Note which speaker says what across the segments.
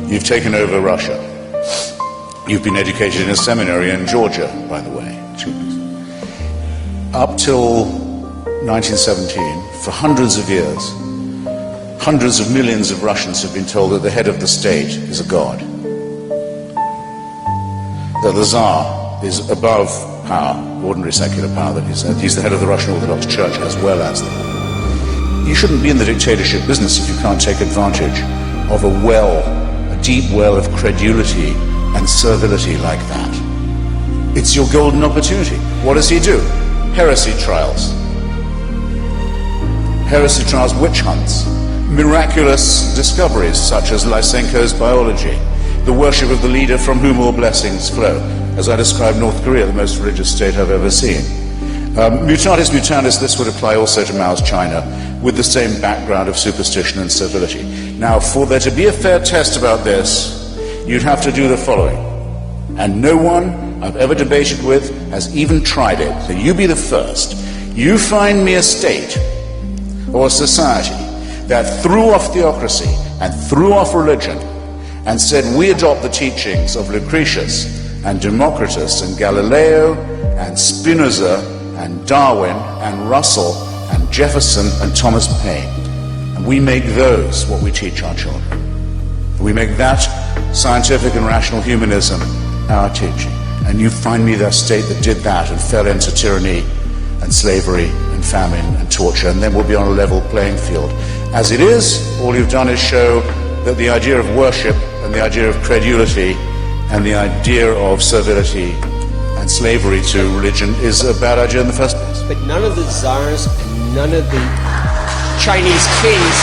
Speaker 1: You've taken over Russia. You've been educated in a seminary in Georgia, by the way. Up till 1917, for hundreds of years, hundreds of millions of Russians have been told that the head of the state is a god. That the Tsar is above power, ordinary secular power that he said. He's the head of the Russian Orthodox Church as well as the... You shouldn't be in the dictatorship business if you can't take advantage of a deep well of credulity and servility like that. It's your golden opportunity. What does he do? Heresy trials. Heresy trials, witch hunts, miraculous discoveries such as Lysenko's biology, the worship of the leader from whom all blessings flow. As I described North Korea, the most religious state I've ever seen. Mutatis mutandis, this would apply also to Mao's China, with the same background of superstition and servility. Now, for there to be a fair test about this, you'd have to do the following. And no one I've ever debated with has even tried it. So you be the first. You find me a state or a society that threw off theocracy and threw off religion and said we adopt the teachings of Lucretius and Democritus and Galileo and Spinoza and Darwin and Russell and Jefferson and Thomas Paine. And we make those what we teach our children. We make that scientific and rational humanism our teaching. And you find me that state that did that and fell into tyranny and slavery and famine and torture, and then we'll be on a level playing field. As it is, all you've done is show that the idea of worship and the idea of credulity and the idea of servility and slavery to religion is a bad idea in the first place.
Speaker 2: But none of the czars and none of the Chinese kings,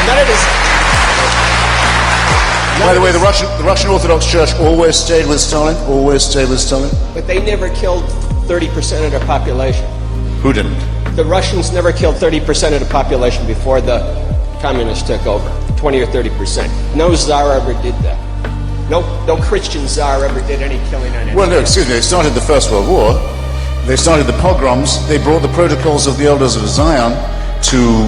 Speaker 2: none of this...
Speaker 1: By the way, the Russian Orthodox Church always stayed with Stalin, always stayed with Stalin.
Speaker 2: But they never killed 30% of their population.
Speaker 1: Who didn't?
Speaker 2: The Russians never killed 30% of the population before the communists took over, 20 or 30%. No czar ever did that. No Christian czar ever did any killing on anyone.
Speaker 1: Well, no, excuse me, they started the First World War. They started the pogroms. They brought the protocols of the Elders of Zion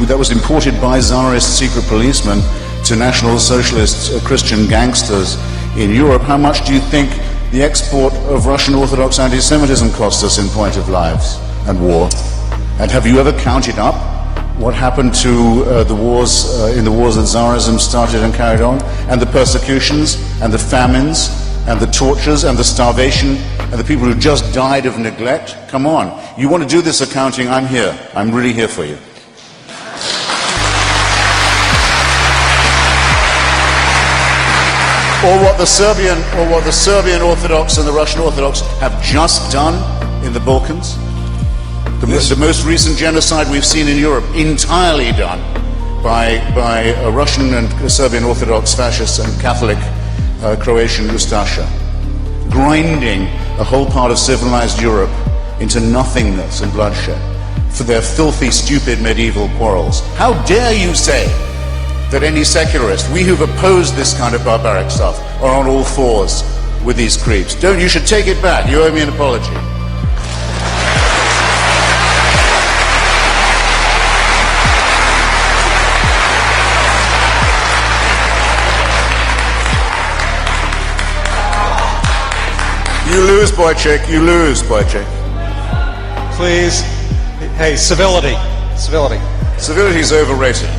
Speaker 1: that was imported by Tsarist secret policemen to National Socialist Christian gangsters in Europe. How much do you think the export of Russian Orthodox anti-Semitism cost us in point of lives and war? And have you ever counted up what happened to the wars that Tsarism started and carried on, and the persecutions, and the famines, and the tortures, and the starvation, and the people who just died of neglect? Come on. You want to do this accounting? I'm here. I'm really here for you. Or what the Serbian Orthodox and the Russian Orthodox have just done in the Balkans. The most recent genocide we've seen in Europe, entirely done by a Russian and Serbian Orthodox fascists and Catholic Croatian Ustasha, grinding a whole part of civilized Europe into nothingness and bloodshed for their filthy, stupid medieval quarrels. How dare you say that any secularist, we who've opposed this kind of barbaric stuff, are on all fours with these creeps? You should take it back. You owe me an apology. You lose, Boychik. You lose, Boychik.
Speaker 3: Please. Hey, civility. Civility.
Speaker 1: Civility is overrated.